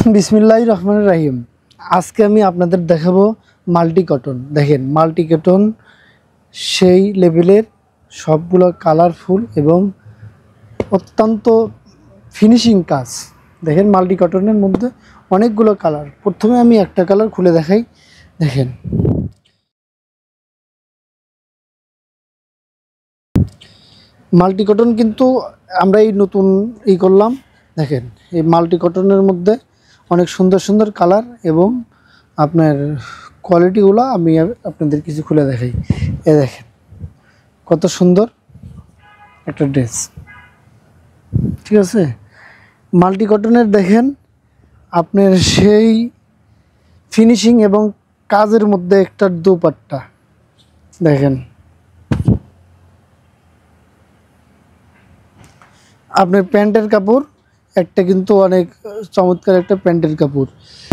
বিসমিল্লাহির রহমানির রহিম। আজকে আমি আপনাদের দেখাবো মাল্টি কটন। দেখেন মাল্টি কটন সেই লেভেলের, সবগুলো কালারফুল এবং অত্যন্ত ফিনিশিং কাজ। দেখেন মাল্টি কটনের মধ্যে অনেকগুলো কালার। প্রথমে আমি একটা কালার খুলে দেখাই। দেখেন মাল্টি কটন কিন্তু আমরা এই নতুন করলাম। দেখেন এই মাল্টি কটনের মধ্যে অনেক সুন্দর সুন্দর কালার এবং আপনার কোয়ালিটিগুলো আমি আপনাদের কিছু খুলে দেখাই। এ দেখেন কত সুন্দর একটা ড্রেস, ঠিক আছে। মাল্টি কটনের দেখেন আপনার সেই ফিনিশিং এবং কাজের মধ্যে একটা দোপাট্টা দেখেন, আপনার প্যান্টের কাপড় একটা কিন্তু অনেক চমৎকার একটা প্যান্টের কাপড়।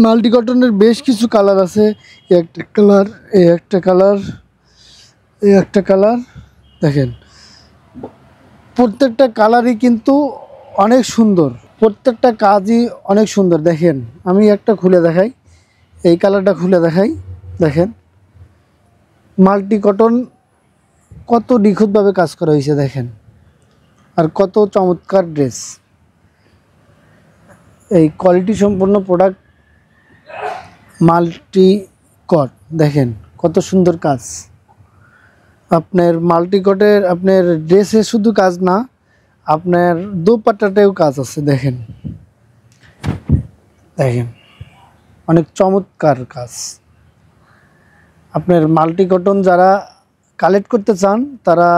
মাল্টি কটনের বেশ কিছু কালার আছে। একটা কালার, একটা কালার, একটা কালার। দেখেন প্রত্যেকটা কালারই কিন্তু অনেক সুন্দর, প্রত্যেকটা কাজই অনেক সুন্দর। দেখেন আমি একটা খুলে দেখাই, এই কালারটা খুলে দেখাই। দেখেন মাল্টি কটন কত নিখুঁতভাবে কাজ করা হয়েছে দেখেন, আর কত চমৎকার ড্রেস। এই কোয়ালিটি সম্পন্ন প্রোডাক্ট মাল্টি কট। দেখেন কত সুন্দর কাজ। আপনার মাল্টি কটের আপনার ড্রেসে শুধু কাজ না, আপনার দোপাট্টাতেও কাজ আছে। দেখেন দেখেন অনেক চমৎকার কাজ। আপনার মাল্টি কটন যারা কালেক্ট করতে চান তারা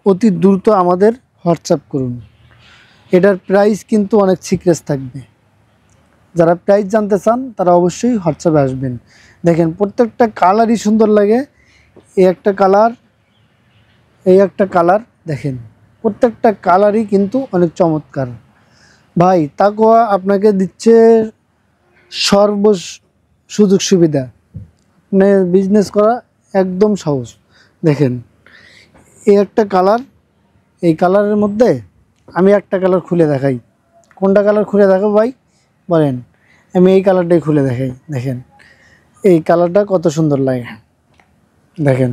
অতি দ্রুত আমাদের হোয়াটসঅ্যাপ করুন। এটার প্রাইস কিন্তু অনেক সিক্রেট থাকবে। যারা প্রাইস জানতে চান তারা অবশ্যই হোয়াটসঅ্যাপে আসবেন। দেখেন প্রত্যেকটা কালারই সুন্দর লাগে। এই একটা কালার, এই একটা কালার। দেখেন প্রত্যেকটা কালারই কিন্তু অনেক চমৎকার। ভাই তাকওয়া আপনাকে দিচ্ছে সর্ব সুযোগ সুবিধা, মানে বিজনেস করা একদম সহজ। দেখেন এই একটা কালার, এই কালারের মধ্যে আমি একটা কালার খুলে দেখাই। কোনটা কালার খুলে দেখাবো ভাই বলেন? আমি এই কালারটাই খুলে দেখাই। দেখেন এই কালারটা কত সুন্দর লাগে। দেখেন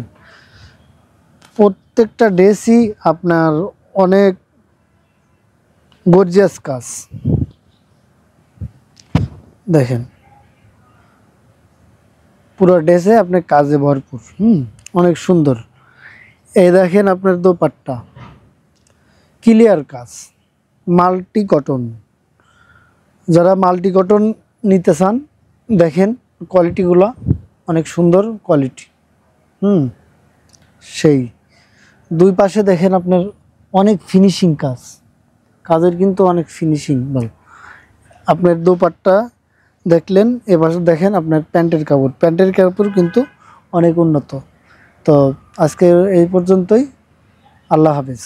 প্রত্যেকটা ড্রেসই আপনার অনেক গর্জিয়াস কাজ। দেখেন পুরো ড্রেসে আপনার কাজে ভরপুর, অনেক সুন্দর। এই দেখেন আপনার দোপাট্টা ক্লিয়ার কাজ, মাল্টি কটন। যারা মাল্টি কটন নিতে চান দেখেন কোয়ালিটিগুলো অনেক সুন্দর কোয়ালিটি। সেই দুই পাশে দেখেন আপনার অনেক ফিনিশিং কাজ, কাজের কিন্তু অনেক ফিনিশিং। বল আপনার দোপাট্টা দেখলেন, এবার দেখেন আপনার প্যান্টের কাপড়, প্যান্টের কাপড় কিন্তু অনেক উন্নত। তো আজকে এই পর্যন্তই। আল্লাহ হাফেজ।